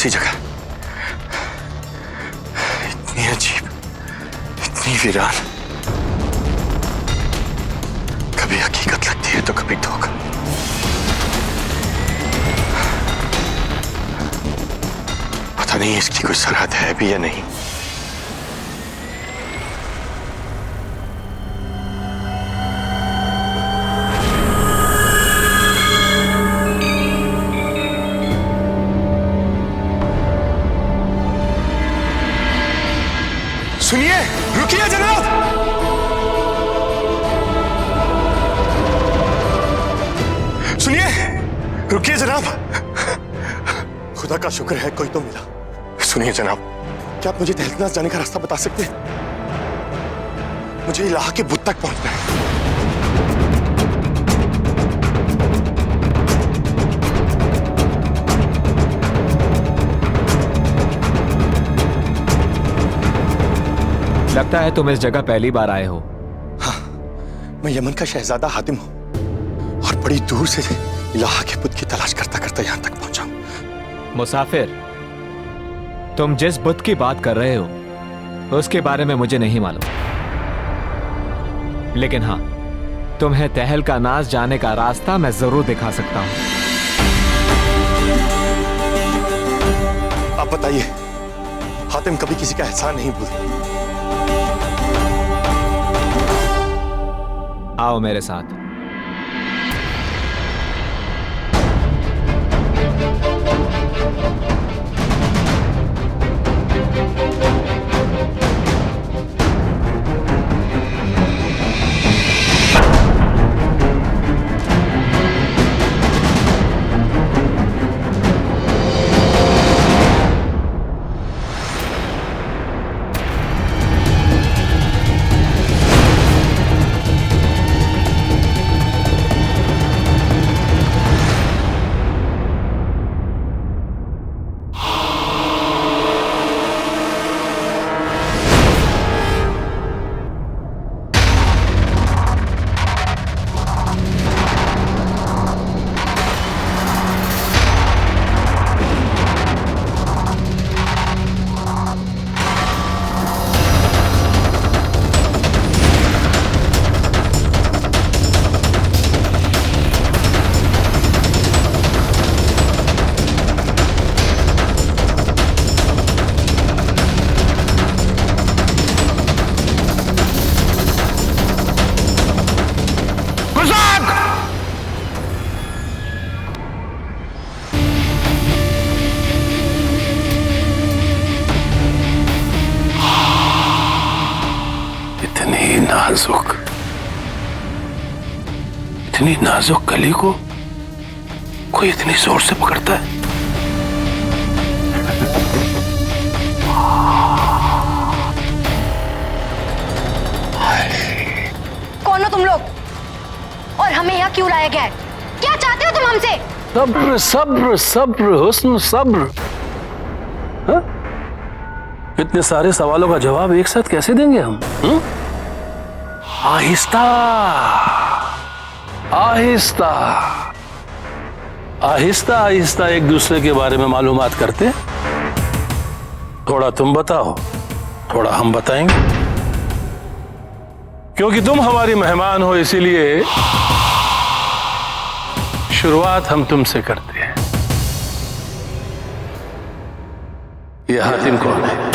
सी जगह, इतनी अजीब, इतनी वीरान, कभी हकीकत लगती है तो कभी धोखा। पता नहीं इसकी कोई सरहद है भी या नहीं। सुनिए, रुकिए जनाब। सुनिए, रुकिए जनाब। खुदा का शुक्र है कोई तो मिला। सुनिए जनाब, क्या आप मुझे तहलकनास जाने का रास्ता बता सकते हैं? मुझे इलाहा के बुत तक पहुंचना है। लगता है तुम इस जगह पहली बार आए हो। हाँ, मैं यमन का शहजादा हातिम हूं और बड़ी दूर से इलाहा के बुत की तलाश करता करता यहां तक पहुंचा हूं। मुसाफिर, तुम जिस बुत की बात कर रहे हो उसके बारे में मुझे नहीं मालूम, लेकिन हाँ, तुम्हें तहलकानास जाने का रास्ता मैं जरूर दिखा सकता हूं। आप बताइए, हातिम कभी किसी का एहसान नहीं भूलता। आओ मेरे साथ। इतनी नाजुक कली को कोई इतनी जोर से पकड़ता है? कौन हो तुम लोग और हमें यहाँ क्यों लाया गया है? क्या चाहते हो तुम हमसे? सब्र सब्र सब्र हुस्न सब्र। हा? इतने सारे सवालों का जवाब एक साथ कैसे देंगे हम? आहिस्ता आहिस्ता आहिस्ता आहिस्ता एक दूसरे के बारे में मालूमात करते। थोड़ा तुम बताओ, थोड़ा हम बताएंगे। क्योंकि तुम हमारी मेहमान हो, इसीलिए शुरुआत हम तुमसे करते हैं। ये हातिम कौन है?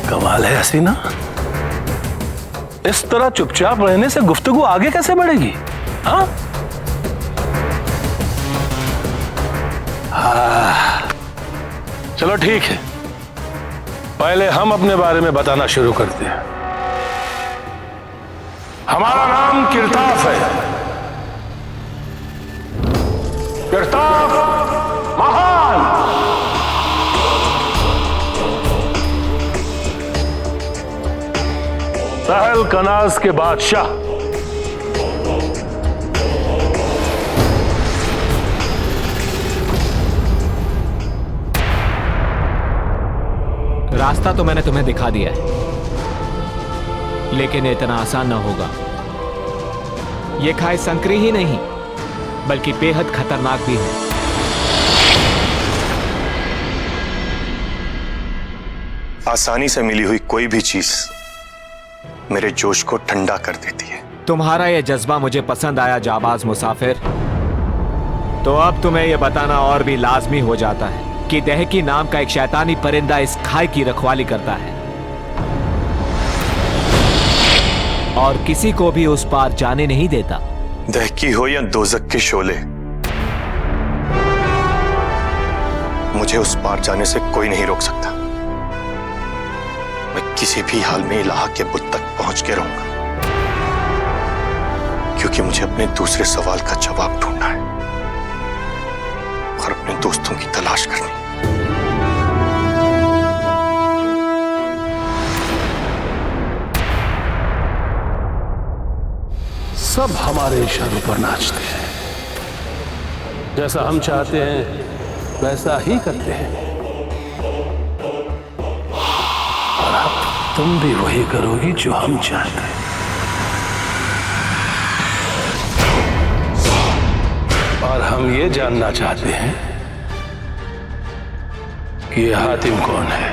कमाल है हसीना, इस तरह चुपचाप रहने से गुफ्तगू आगे कैसे बढ़ेगी? हाँ? चलो ठीक है, पहले हम अपने बारे में बताना शुरू करते हैं। हमारा नाम किरताफ है। किरताफ महान। तहलकनास के बादशाह। रास्ता तो मैंने तुम्हें दिखा दिया है, लेकिन इतना आसान ना होगा। ये खाई संकरी ही नहीं बल्कि बेहद खतरनाक भी है। आसानी से मिली हुई कोई भी चीज मेरे जोश को ठंडा कर देती है। तुम्हारा यह जज्बा मुझे पसंद आया जाबाज मुसाफिर। तो अब तुम्हें यह बताना और भी लाजमी हो जाता है कि दहकी नाम का एक शैतानी परिंदा इस खाई की रखवाली करता है और किसी को भी उस पार जाने नहीं देता। दहकी हो या दोजक के शोले, मुझे उस पार जाने से कोई नहीं रोक सकता। मैं किसी भी हाल में इलाहा के बुत तक पहुंच के रहूंगा, क्योंकि मुझे अपने दूसरे सवाल का जवाब ढूंढना है और अपने दोस्तों की तलाश करनी। सब हमारे इशारों पर नाचते हैं, जैसा हम चाहते हैं वैसा ही करते हैं। और अब तुम भी वही करोगी जो हम चाहते हैं। और हम ये जानना चाहते हैं कि ये हातिम कौन है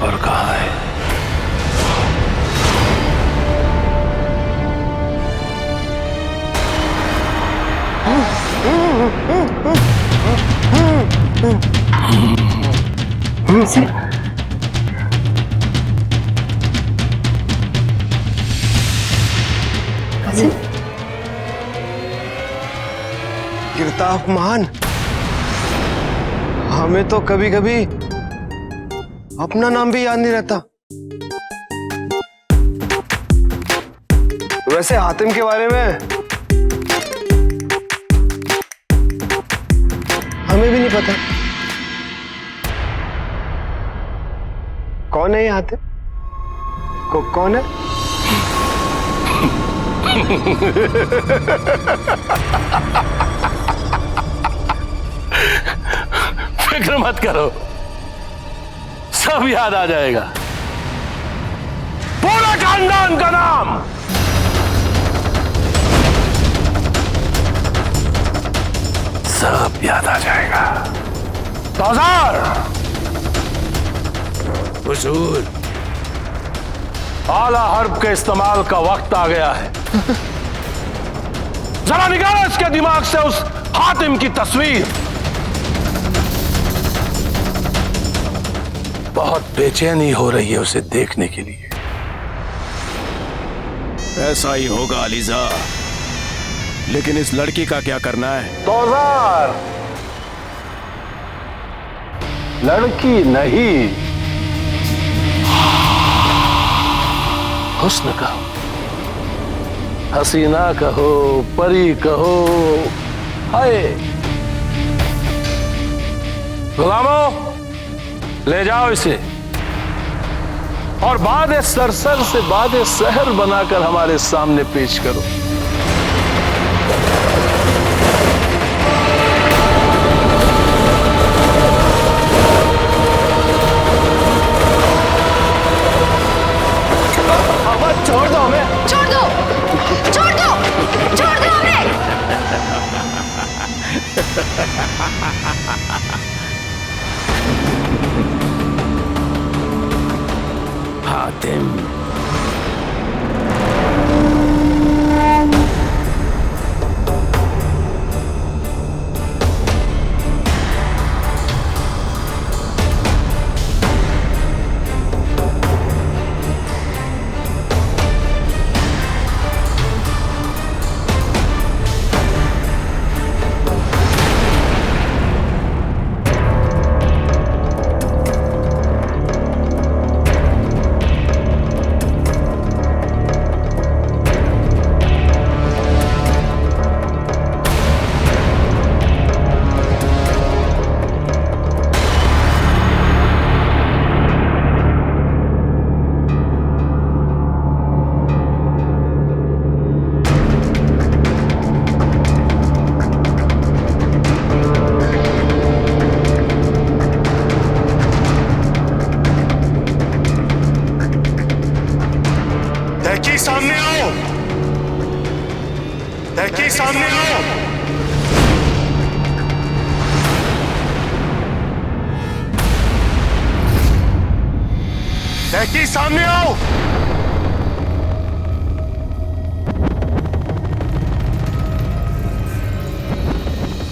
और कहां है। गिरताफमान, हमें तो कभी कभी अपना नाम भी याद नहीं रहता। वैसे हातिम के बारे में हमें भी नहीं पता। कौन है ये हातिम? कौन है? फिक्र मत करो, सब याद आ जाएगा। पूरा खानदान का नाम सब याद आ जाएगा। तौजार, हुजूर, आला हर्ब के इस्तेमाल का वक्त आ गया है। जरा निकालो इसके दिमाग से उस हातिम की तस्वीर। बहुत बेचैनी हो रही है उसे देखने के लिए। ऐसा ही होगा अलीजा, लेकिन इस लड़की का क्या करना है? तौजार, लड़की नहीं, हुस्न कहो, हसीना कहो, परी कहो, हाय। गुलामों, ले जाओ इसे और बाद सरसर से बाद सहर बनाकर हमारे सामने पेश करो। छोड़ दो हमें, छोड़ दो, छोड़ दो, छोड़ दो हमें। हातिम, दहकी सामने आओ।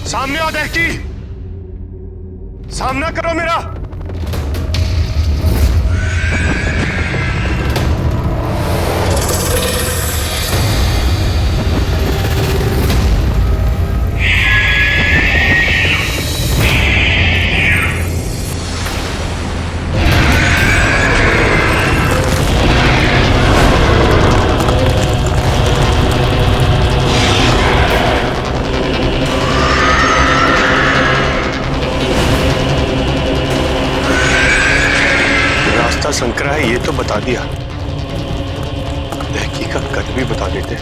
सामने आओ दहकी, सामना करो मेरा। संकरा है ये तो बता दिया, दहकी का कद भी बता देते।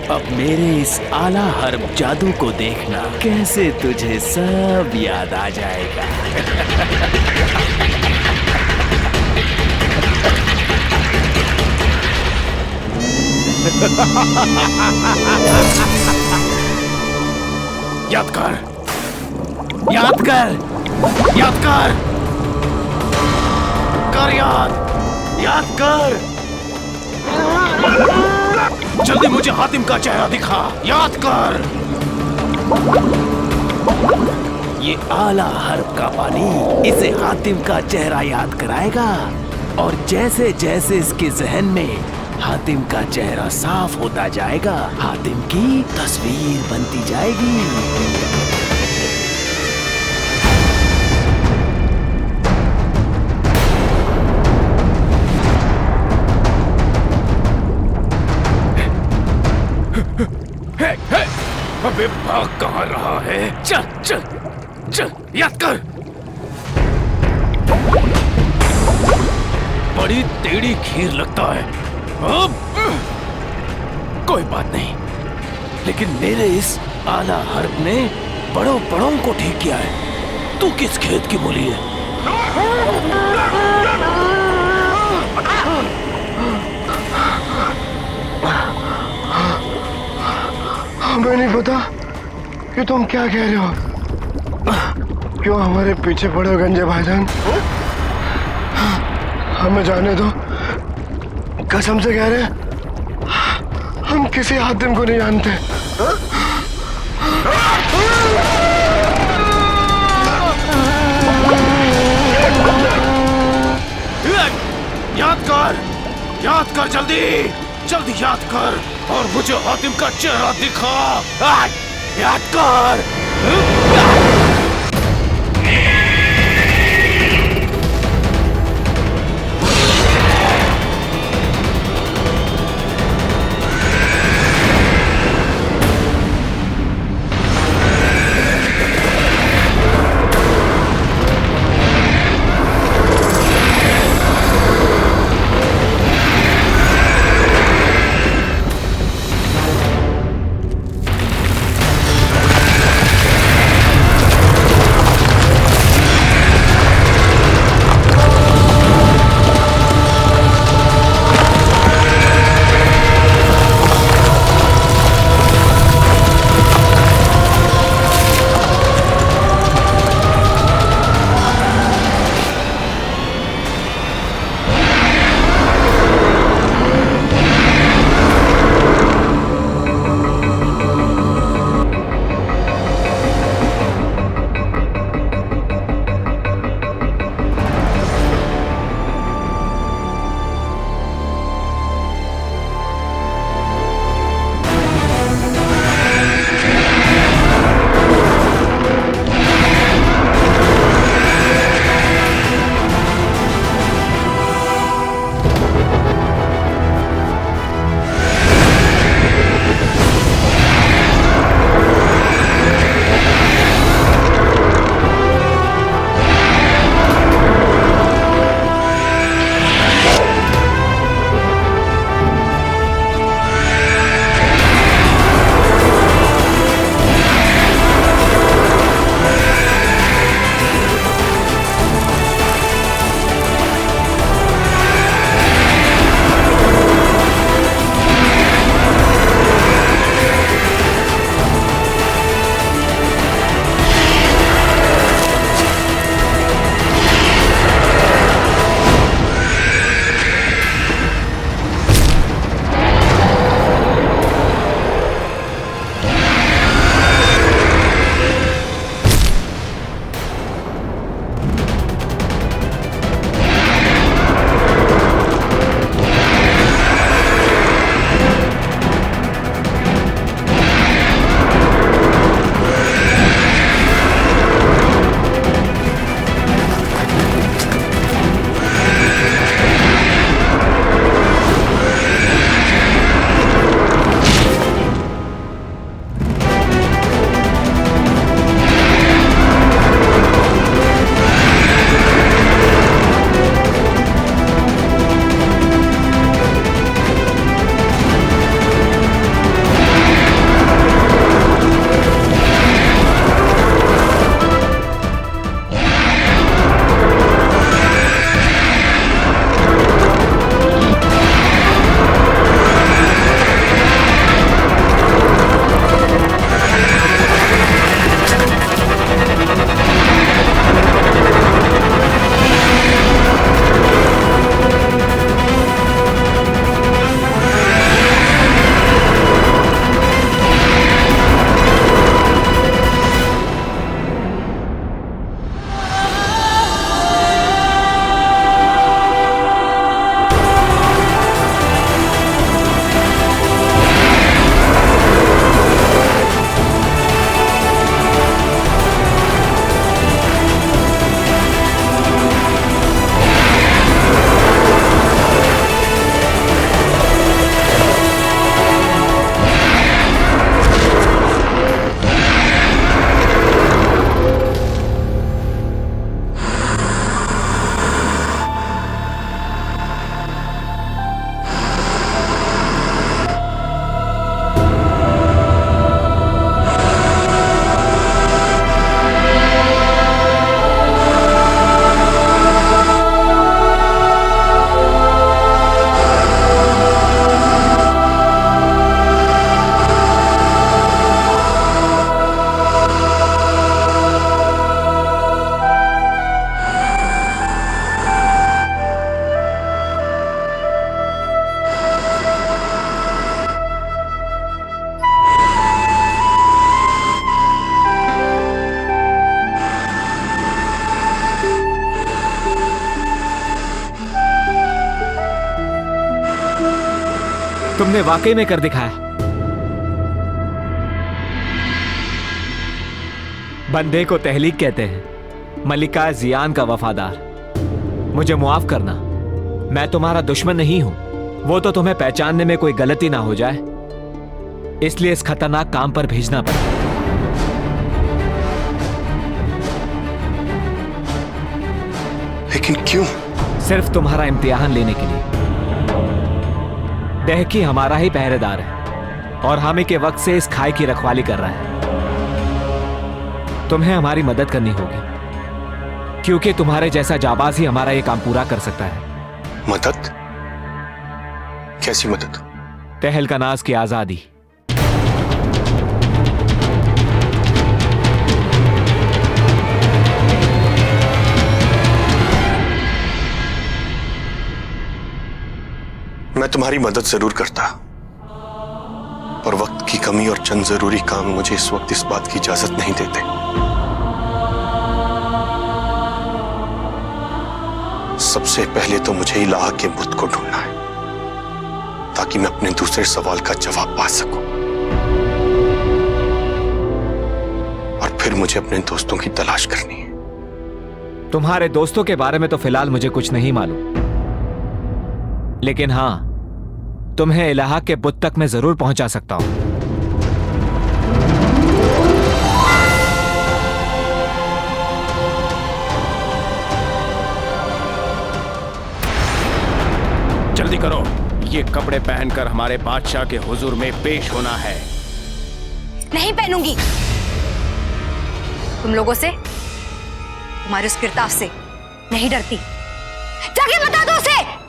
अब मेरे इस आला हर्ब जादू को देखना, कैसे तुझे सब याद आ जाएगा। याद कर, याद कर, याद कर, कर याद, याद कर। जल्दी मुझे हातिम का चेहरा दिखा, याद कर। ये आला हर्ब का पानी इसे हातिम का चेहरा याद कराएगा, और जैसे जैसे इसके जहन में हातिम का चेहरा साफ होता जाएगा, हातिम की तस्वीर बनती जाएगी। अबे भाग कहाँ रहा है? चल चल चल, याद कर। बड़ी टेढ़ी खीर लगता है। अब कोई बात नहीं, लेकिन मेरे इस आला हर्ब ने बड़ों बड़ों को ठीक किया है। तू किस खेत की मूली है? हमें नहीं पता कि तुम क्या कह रहे हो। क्यों हमारे पीछे पड़े हो गंजे भाईजान? हमें जाने दो, कसम से कह रहे हैं, हम किसी हातिम को नहीं जानते। याद कर जल्दी, जल्दी याद कर, और मुझे हातिम का चेहरा दिखा। याद कर। तुमने वाकई में कर दिखाया। बंदे को तहलीक कहते हैं, मलिका जियान का वफादार। मुझे मुआफ करना, मैं तुम्हारा दुश्मन नहीं हूं। वो तो तुम्हें पहचानने में कोई गलती ना हो जाए, इसलिए इस खतरनाक काम पर भेजना पड़ा। लेकिन क्यों? सिर्फ तुम्हारा इम्तिहान लेने के लिए। दहकी हमारा ही पहरेदार है और हामी के वक्त से इस खाई की रखवाली कर रहा है। तुम्हें हमारी मदद करनी होगी, क्योंकि तुम्हारे जैसा जाबाज ही हमारा ये काम पूरा कर सकता है। मदद? कैसी मदद? तहलकनाज की आजादी। मैं तुम्हारी मदद जरूर करता, और वक्त की कमी और चंद जरूरी काम मुझे इस वक्त इस बात की इजाजत नहीं देते। सबसे पहले तो मुझे इलाहा के बुत को ढूंढना है, ताकि मैं अपने दूसरे सवाल का जवाब पा सकूं। और फिर मुझे अपने दोस्तों की तलाश करनी है। तुम्हारे दोस्तों के बारे में तो फिलहाल मुझे कुछ नहीं मालूम, लेकिन हां, तुम्हें इलाहा के बुत तक मैं जरूर पहुंचा सकता हूं। जल्दी करो, ये कपड़े पहनकर हमारे बादशाह के हुजूर में पेश होना है। नहीं पहनूंगी। तुम लोगों से, तुम्हारे उस किरताब से नहीं डरती। जाके बता दो उसे।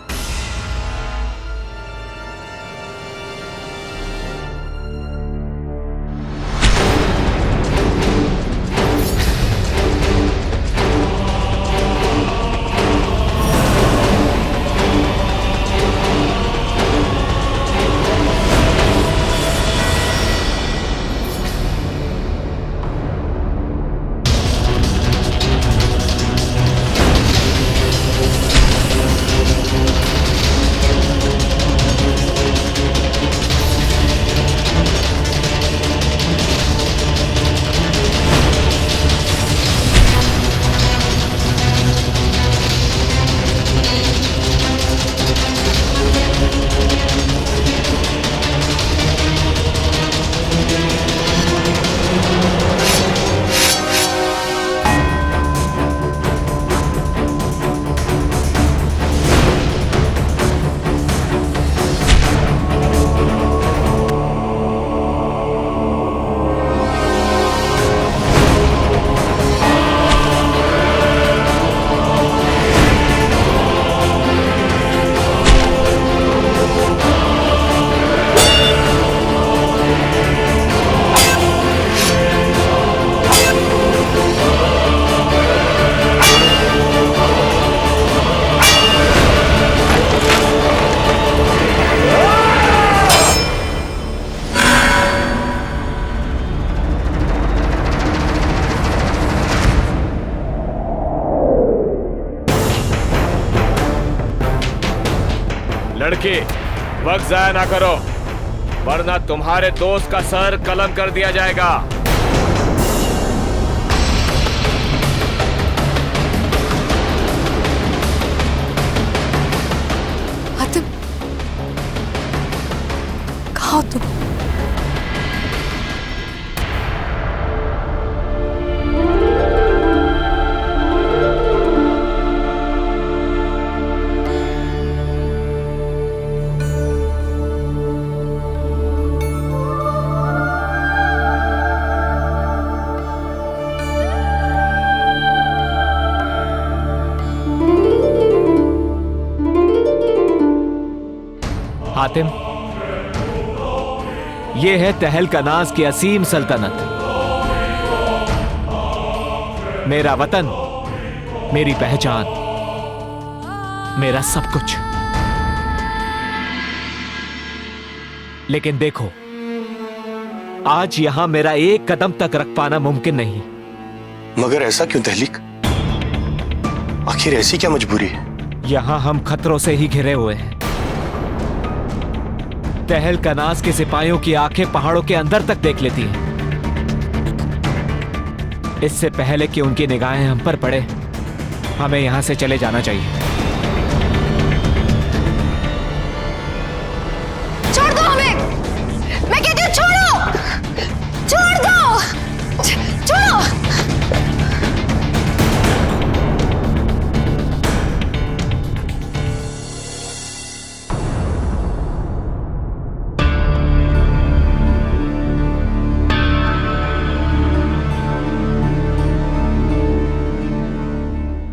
लड़के, वक्त जाया ना करो, वरना तुम्हारे दोस्त का सर कलम कर दिया जाएगा। हातिम, कहाँ हो तुम? हातिम, ये है तहलकनाज की असीम सल्तनत। मेरा वतन, मेरी पहचान, मेरा सब कुछ। लेकिन देखो, आज यहां मेरा एक कदम तक रख पाना मुमकिन नहीं। मगर ऐसा क्यों तहलीक? आखिर ऐसी क्या मजबूरी है? यहां हम खतरों से ही घिरे हुए हैं। तहल कनास के सिपाहियों की आंखें पहाड़ों के अंदर तक देख लेती हैं। इससे पहले कि उनकी निगाहें हम पर पड़े, हमें यहां से चले जाना चाहिए। छोड़ दो हमें, मैं कहती हूँ छोड़ो, छोड़ दो, छोड़ो।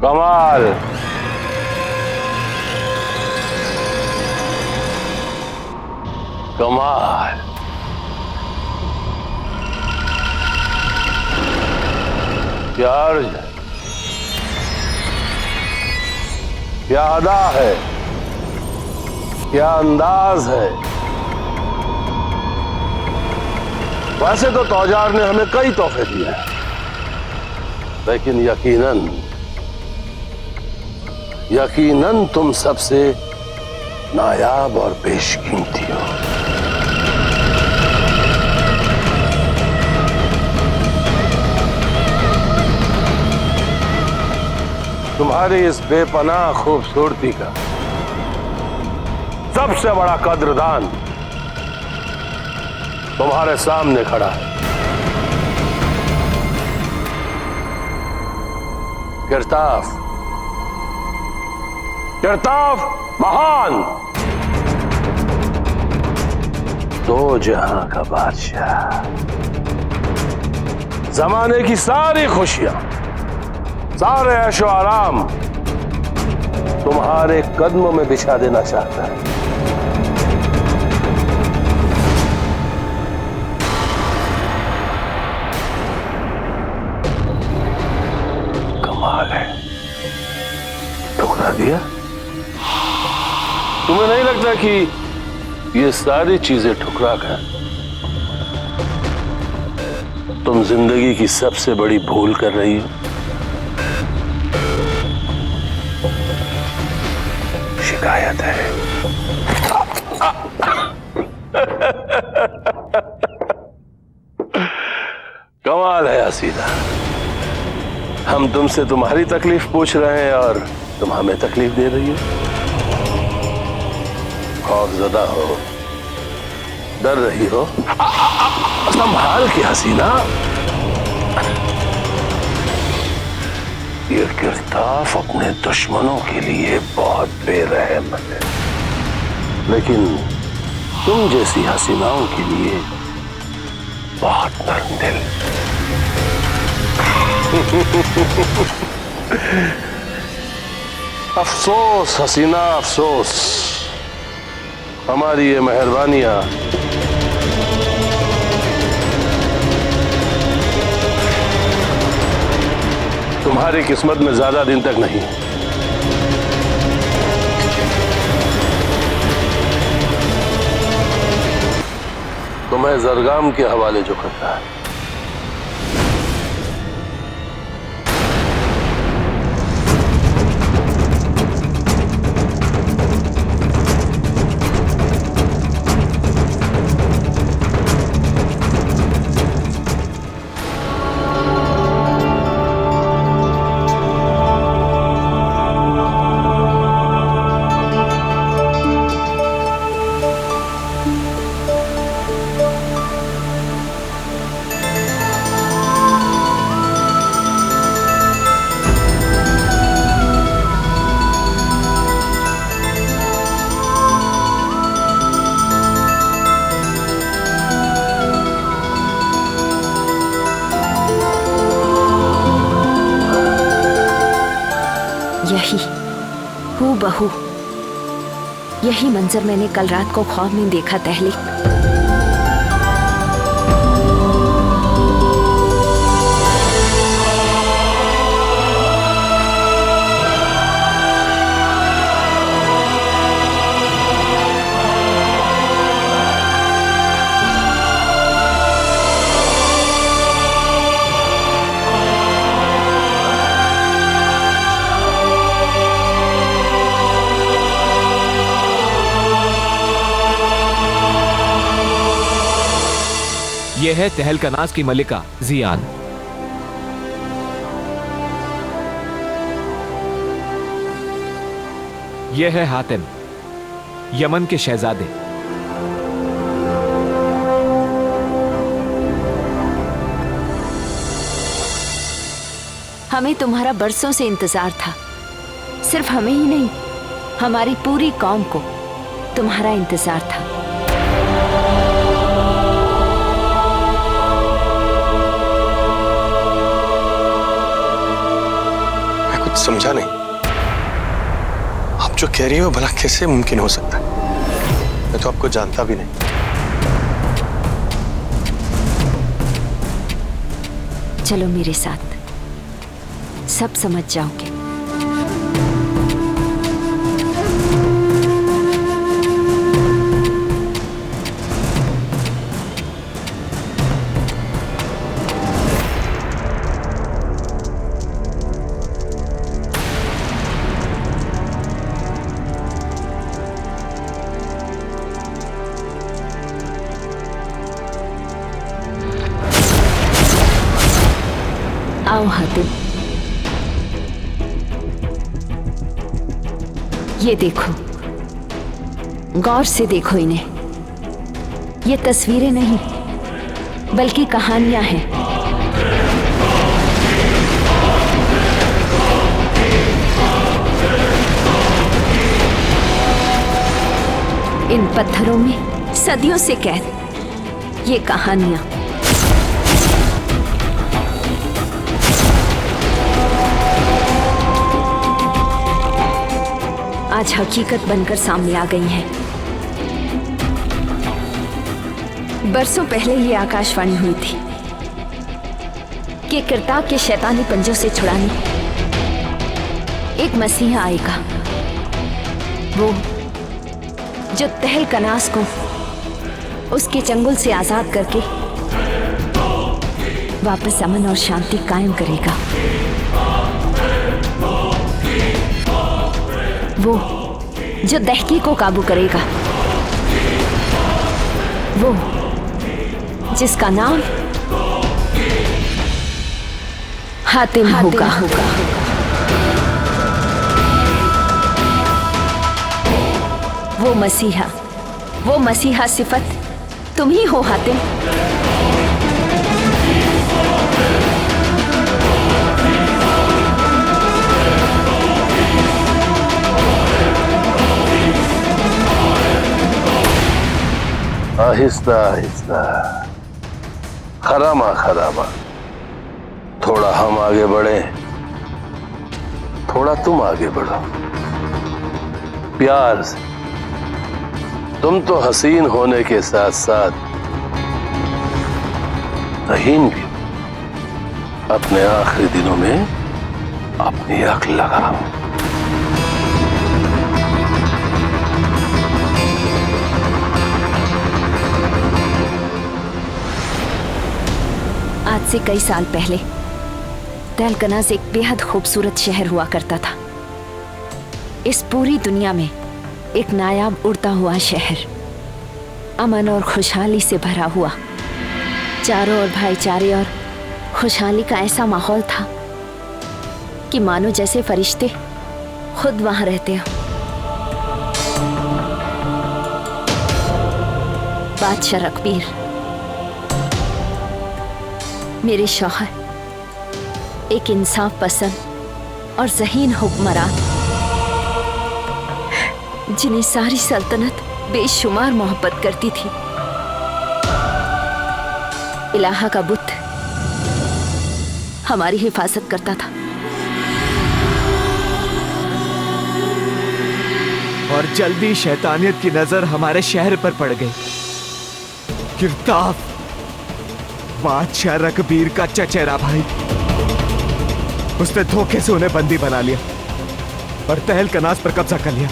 कमाल, कमाल। क्या अर्ज है, क्या अदा है, क्या अंदाज है। वैसे तो तौजार ने हमें कई तोहफे दिए हैं, लेकिन यकीनन तुम सबसे नायाब और बेशकीमती हो। तुम्हारी इस बेपनाह खूबसूरती का सबसे बड़ा कद्रदान तुम्हारे सामने खड़ा है। गिरताफ, गिरताफ महान, दो जहां का बादशाह, जमाने की सारी खुशियां, सारे ऐशो आराम तुम्हारे कदमों में बिछा देना चाहता है। कमाल है, ठुकरा दिया। तुम्हें नहीं लगता कि ये सारी चीजें ठुकरा कर तुम जिंदगी की सबसे बड़ी भूल कर रही हो? शिकायत है। कमाल है हसीना, हम तुमसे तुम्हारी तकलीफ पूछ रहे हैं और तुम हमें तकलीफ दे रही हो। खौफजदा हो, डर रही हो, संभाल के हसीना। ये गिरताफ अपने दुश्मनों के लिए बहुत बेरहम है, लेकिन तुम जैसी हसीनाओं के लिए बहुत नरम दिल। अफसोस हसीना, अफसोस। हमारी ये मेहरबानियां तुम्हारी किस्मत में ज्यादा दिन तक नहीं। तुम्हें जरगाम के हवाले जो करता है। यही हूबहू यही मंजर मैंने कल रात को ख्वाब में देखा तहलीक। यह है तहलकनास की मलिका जियान। यह है हातिम, यमन के शहजादे। हमें तुम्हारा बरसों से इंतजार था। सिर्फ हमें ही नहीं, हमारी पूरी कौम को तुम्हारा इंतजार था। मैं कुछ समझा नहीं। आप जो कह रही हो भला कैसे मुमकिन हो सकता है? मैं तो आपको जानता भी नहीं। चलो मेरे साथ, सब समझ जाओगे। आओ हातिम, ये देखो, गौर से देखो इन्हें। ये तस्वीरें नहीं बल्कि कहानियां हैं। इन पत्थरों में सदियों से कैद ये कहानियां। आज हकीकत बनकर सामने आ गई हैं। बरसों पहले ये आकाशवाणी हुई थी कि किरताब के शैतानी पंजों से छुड़ाने एक मसीहा आएगा, वो जो तहलकनास को उसके चंगुल से आजाद करके वापस अमन और शांति कायम करेगा। वो जो दहकी को काबू करेगा, वो जिसका नाम हातिम होगा। वो मसीहा सिफत तुम ही हो हातिम। आहिस्ता आहिस्ता, खरामा खरामा, थोड़ा हम आगे बढ़े, थोड़ा तुम आगे बढ़ो, प्यार से। तुम तो हसीन होने के साथ साथ रहीन भी। अपने आखिरी दिनों में अपनी अक्ल लगाओ। आज से कई साल पहले तहलकनास एक बेहद खूबसूरत शहर हुआ करता था। इस पूरी दुनिया में एक नायाब उड़ता हुआ शहर, अमन और खुशहाली से भरा हुआ। चारों ओर भाईचारे और खुशहाली का ऐसा माहौल था कि मानो जैसे फरिश्ते खुद वहां रहते हो। बादशाह रकबीर, मेरे शौहर, एक इंसाफ पसंद और ज़हीन हुक्मरान, जिन्हें सारी सल्तनत बेशुमार मोहब्बत करती थी। इलाहा का बुत हमारी हिफाजत करता था। और जल्दी शैतानियत की नजर हमारे शहर पर पड़ गई। किरताब, बादशाह रकबीर का चचेरा भाई, उसने धोखे से उन्हें बंदी बना लिया और तहलकनास पर कब्जा कर लिया।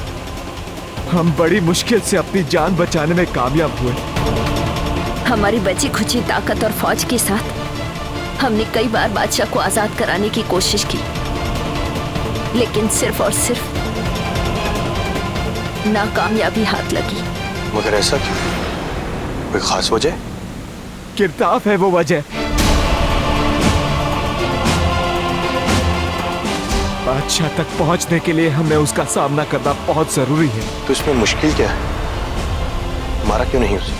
हम बड़ी मुश्किल से अपनी जान बचाने में कामयाब हुए। हमारी बची खुची ताकत और फौज के साथ हमने कई बार बादशाह को आजाद कराने की कोशिश की, लेकिन सिर्फ और सिर्फ नाकामयाबी हाथ लगी। मगर ऐसा क्यों? कोई खास वजह? किरताफ है वो वजह। बादशाह तक पहुंचने के लिए हमें उसका सामना करना बहुत जरूरी है। तो इसमें मुश्किल क्या है? मारा क्यों नहीं उसे?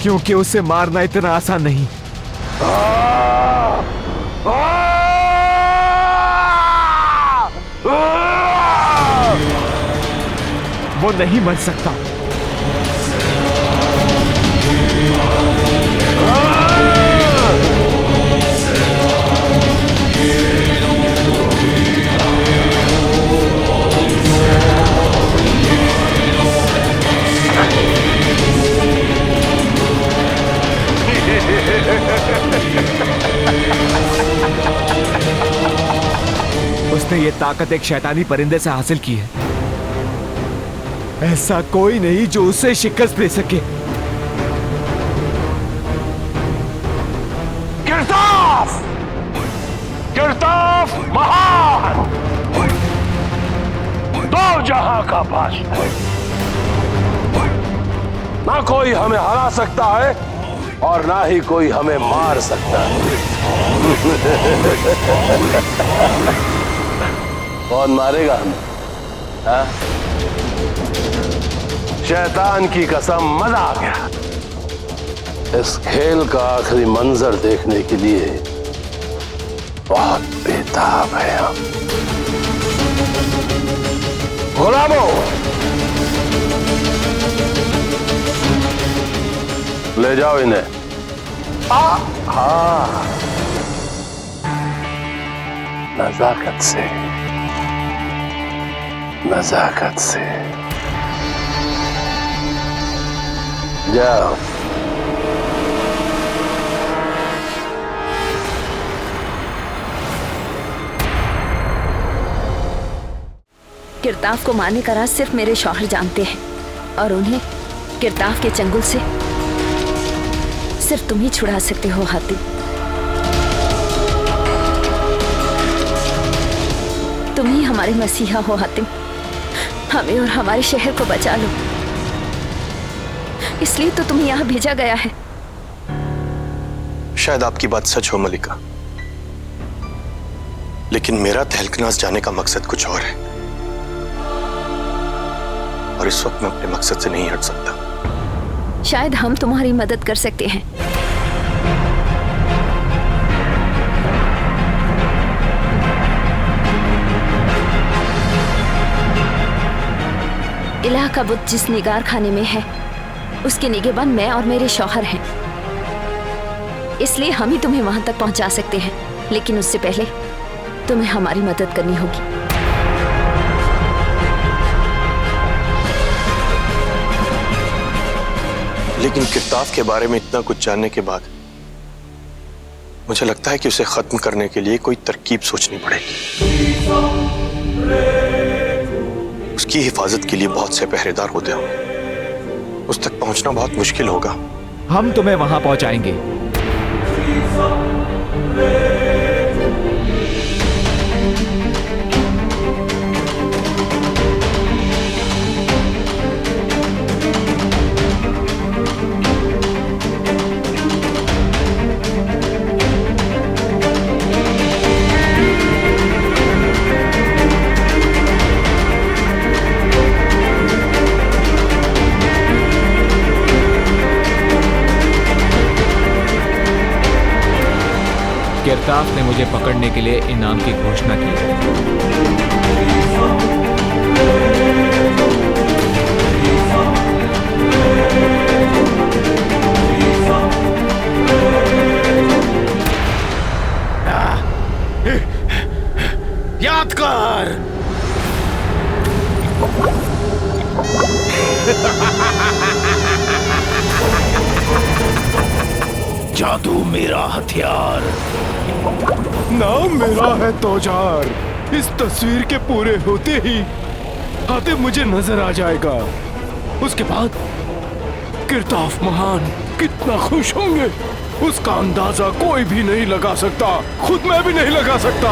क्योंकि उसे मारना इतना आसान नहीं। वो नहीं मर सकता। उसने ये ताकत एक शैतानी परिंदे से हासिल की है। ऐसा कोई नहीं जो उसे शिकस्त दे सके। किरताफ! किरताफ महान! दो जहां का बादशाह। ना कोई हमें हरा सकता है और ना ही कोई हमें मार सकता है। कौन मारेगा हमें? हाँ? शैतान की कसम, मजा आ गया। इस खेल का आखिरी मंजर देखने के लिए बहुत बेताब है हम। गुलामों, ले जाओ इन्हें। हाँ, नजाकत से, नजाकत से। जाओ। किरताफ को मारने का राज सिर्फ मेरे शौहर जानते हैं और उन्हें किरताफ के चंगुल से सिर्फ तुम ही छुड़ा सकते हो हातिम। तुम ही हमारे मसीहा हो हातिम। हमें और हमारे शहर को बचा लो। इसलिए तो तुम्हें यहाँ भेजा गया है। शायद आपकी बात सच हो मलिका, लेकिन मेरा तहलकनास जाने का मकसद कुछ और है और इस वक्त मैं अपने मकसद से नहीं हट सकता। शायद हम तुम्हारी मदद कर सकते हैं। इलाह का बुत जिस निगार खाने में है उसके निगहबान मैं और मेरे शौहर हैं। इसलिए हम ही तुम्हें वहां तक पहुंचा सकते हैं, लेकिन उससे पहले तुम्हें हमारी मदद करनी होगी। लेकिन किरताफ के बारे में इतना कुछ जानने के बाद मुझे लगता है कि उसे खत्म करने के लिए कोई तरकीब सोचनी पड़ेगी। उसकी हिफाजत के लिए बहुत से पहरेदार होते होंगे। उस तक पहुंचना बहुत मुश्किल होगा। हम तुम्हें वहां पहुंचाएंगे। किरताफ ने मुझे पकड़ने के लिए इनाम की घोषणा की है। याद कर। जादू मेरा हथियार, नाम मेरा है तोजार। इस तस्वीर के पूरे होते ही हातिम मुझे नजर आ जाएगा। उसके बाद किरताफ महान कितना खुश होंगे, उसका अंदाजा कोई भी नहीं लगा सकता, खुद मैं भी नहीं लगा सकता।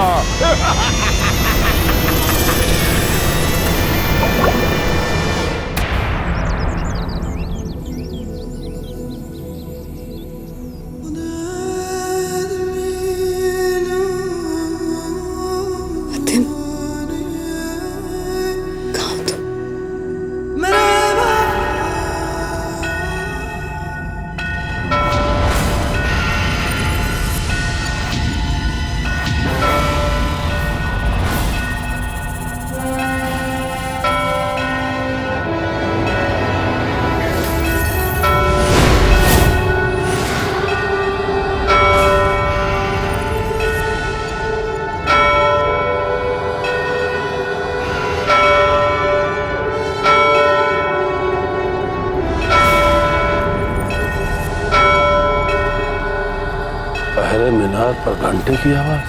पहरे मीनार पर घंटे की आवाज,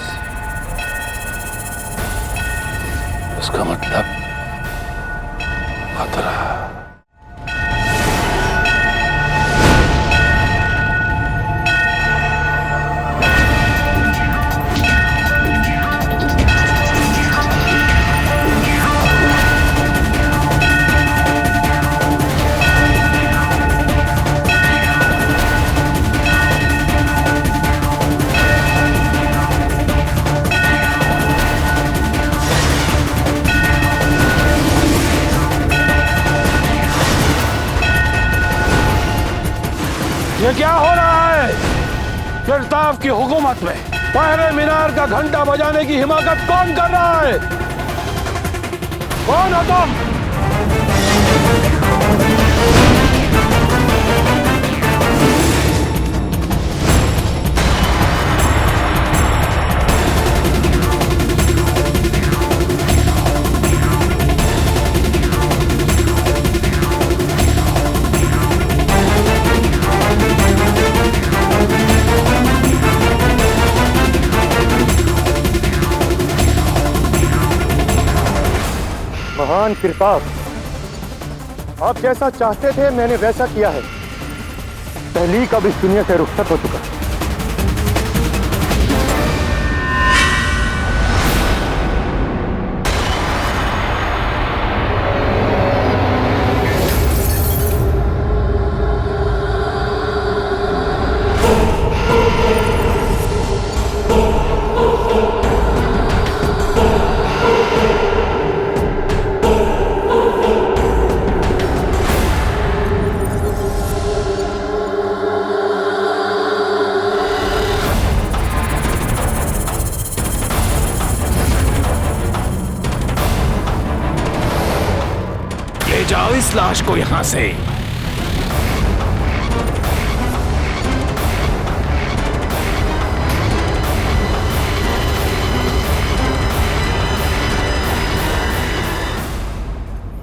इसका मतलब खतरा। ये क्या हो रहा है? किरताफ की हुकूमत में पहरे मीनार का घंटा बजाने की हिमाकत कौन कर रहा है? कौन हो तुम? महान किरताफ, आप जैसा चाहते थे मैंने वैसा किया है। तहलीक अब इस दुनिया से रुखसत हो चुका है। ले जाओ इस लाश को यहां से।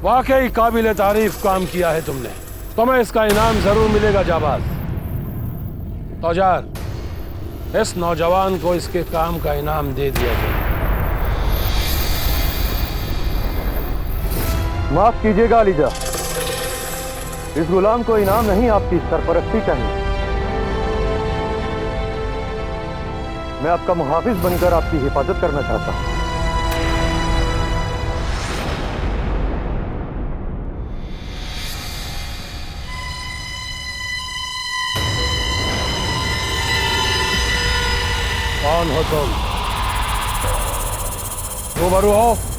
वाकई काबिल तारीफ काम किया है तुमने, तुम्हें इसका इनाम जरूर मिलेगा जाबाज। तौजार, इस नौजवान को इसके काम का इनाम दे दिया जाए। माफ कीजिएगा अलीजा, इस गुलाम को इनाम नहीं आपकी सरपरस्ती चाहिए। मैं आपका मुहाफिज बनकर आपकी हिफाजत करना चाहता हूं। कौन हो तुम? रूबरू हो?